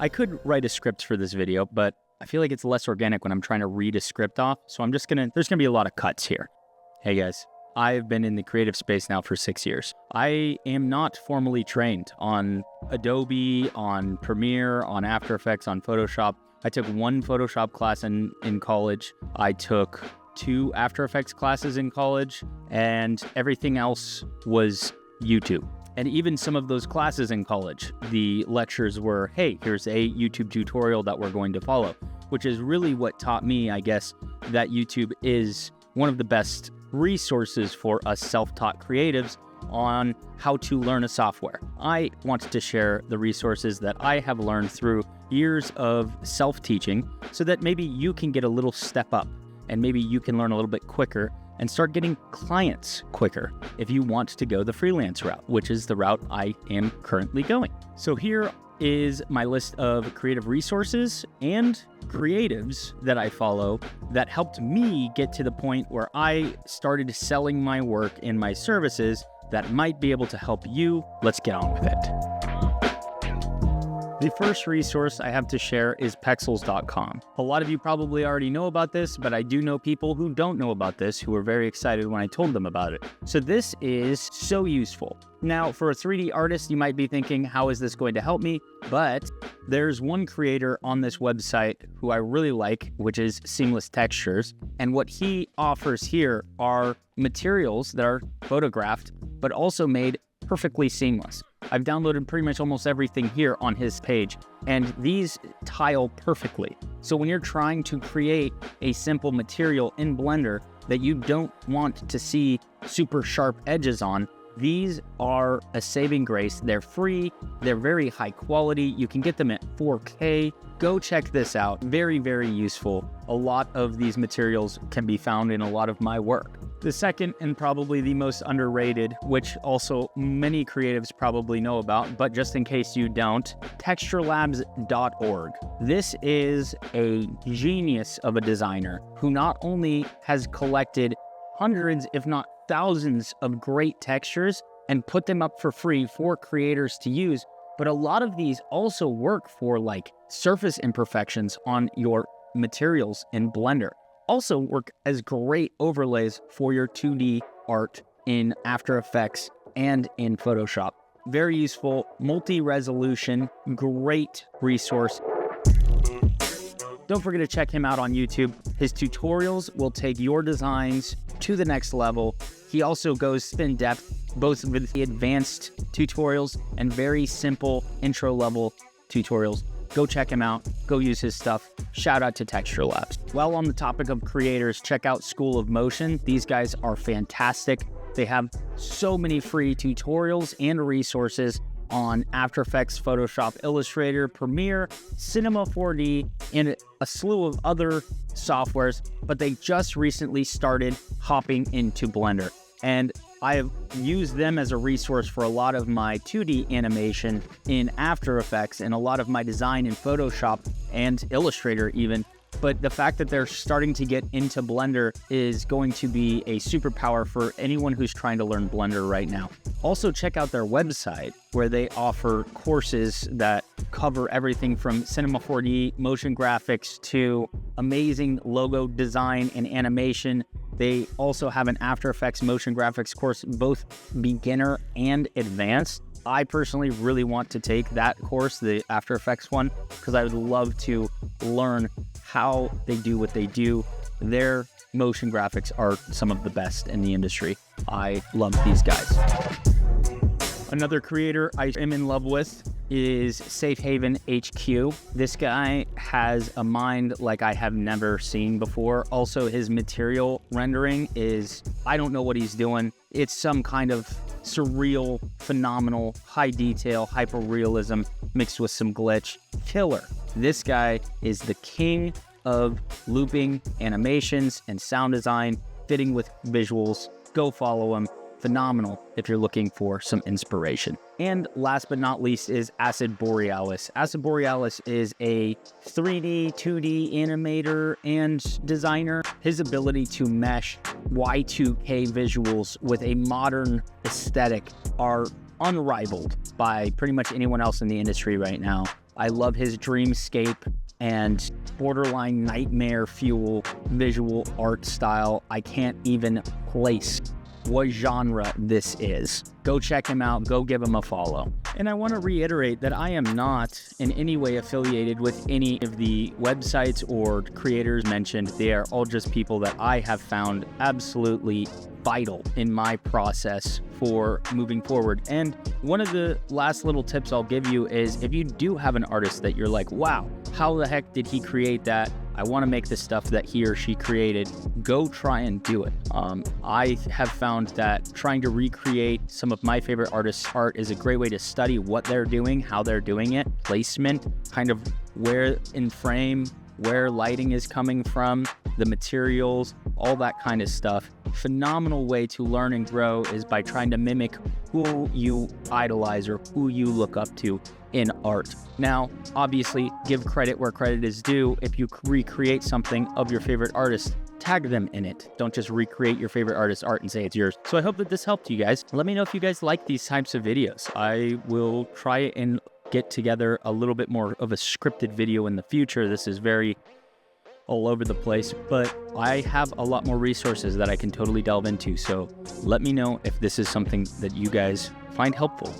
I could write a script for this video, but I feel like it's less organic when I'm trying to read a script off. So there's gonna be a lot of cuts here. Hey guys, I've been in the creative space now for 6 years. I am not formally trained on Adobe, on Premiere, on After Effects, on Photoshop. I took one Photoshop class in college. I took 2 After Effects classes in college, and everything else was YouTube. And even some of those classes in college, the lectures were, hey, here's a YouTube tutorial that we're going to follow, which is really what taught me, I guess, that YouTube is one of the best resources for us self-taught creatives on how to learn a software. I wanted to share the resources that I have learned through years of self-teaching so that maybe you can get a little step up and maybe you can learn a little bit quicker and start getting clients quicker if you want to go the freelance route, which is the route I am currently going. So here is my list of creative resources and creatives that I follow that helped me get to the point where I started selling my work and my services that might be able to help you. Let's get on with it. The first resource I have to share is Pexels.com. A lot of you probably already know about this, but I do know people who don't know about this who were very excited when I told them about it. So this is so useful. Now, for a 3D artist, you might be thinking, how is this going to help me? But there's one creator on this website who I really like, which is Seamless Textures. And what he offers here are materials that are photographed, but also made perfectly seamless. I've downloaded pretty much almost everything here on his page, and these tile perfectly. So when you're trying to create a simple material in Blender that you don't want to see super sharp edges on, these are a saving grace. They're free, they're very high quality. You can get them at 4K. Go check this out. Very, very useful. A lot of these materials can be found in a lot of my work. The second and probably the most underrated, which also many creatives probably know about, but just in case you don't, texturelabs.org. This is a genius of a designer who not only has collected hundreds, if not thousands of great textures and put them up for free for creators to use, but a lot of these also work for like surface imperfections on your materials in Blender. Also work as great overlays for your 2D art in After Effects and in Photoshop. Very useful, multi-resolution, great resource. Don't forget to check him out on YouTube. His tutorials will take your designs to the next level. He also goes in depth, both with the advanced tutorials and very simple intro level tutorials. Go check him out. Go use his stuff. Shout out to Texture Labs. While on the topic of creators, check out School of Motion. These guys are fantastic. They have so many free tutorials and resources on After Effects, Photoshop, Illustrator, Premiere, Cinema 4D, and a slew of other softwares, but they just recently started hopping into Blender. And I have used them as a resource for a lot of my 2D animation in After Effects and a lot of my design in Photoshop and Illustrator even. But the fact that they're starting to get into Blender is going to be a superpower for anyone who's trying to learn Blender right now. Also check out their website where they offer courses that cover everything from Cinema 4D, motion graphics to amazing logo design and animation. They also have an After Effects motion graphics course, both beginner and advanced. I personally really want to take that course, the After Effects one, because I would love to learn how they do what they do. Their motion graphics are some of the best in the industry. I love these guys. Another creator I am in love with is Safe Haven HQ. This guy has a mind like I have never seen before. Also, his material rendering is, I don't know what he's doing. It's some kind of surreal, phenomenal, high detail, hyper realism mixed with some glitch. Killer. This guy is the king of looping animations and sound design, fitting with visuals. Go follow him. Phenomenal if you're looking for some inspiration. And last but not least is Acid Borealis. Acid Borealis is a 3D, 2D animator and designer. His ability to mesh Y2K visuals with a modern aesthetic are unrivaled by pretty much anyone else in the industry right now. I love his dreamscape and borderline nightmare fuel visual art style. I can't even place what genre this is. Go check him out, go give him a follow. And I want to reiterate that I am not in any way affiliated with any of the websites or creators mentioned. They are all just people that I have found absolutely vital in my process for moving forward. And one of the last little tips I'll give you is if you do have an artist that you're like, wow, how the heck did he create that? I want to make the stuff that he or she created. Go try and do it. I have found that trying to recreate some of my favorite artists' art is a great way to study what they're doing, how they're doing it, placement, kind of where in frame, where lighting is coming from, the materials, all that kind of stuff. Phenomenal way to learn and grow is by trying to mimic who you idolize or who you look up to in art. Now, obviously, give credit where credit is due. If you recreate something of your favorite artist, tag them in it. Don't just recreate your favorite artist's art and say it's yours. So I hope that this helped you guys. Let me know if you guys like these types of videos. I will try and get together a little bit more of a scripted video in the future. This is very all over the place, but I have a lot more resources that I can totally delve into. So let me know if this is something that you guys find helpful.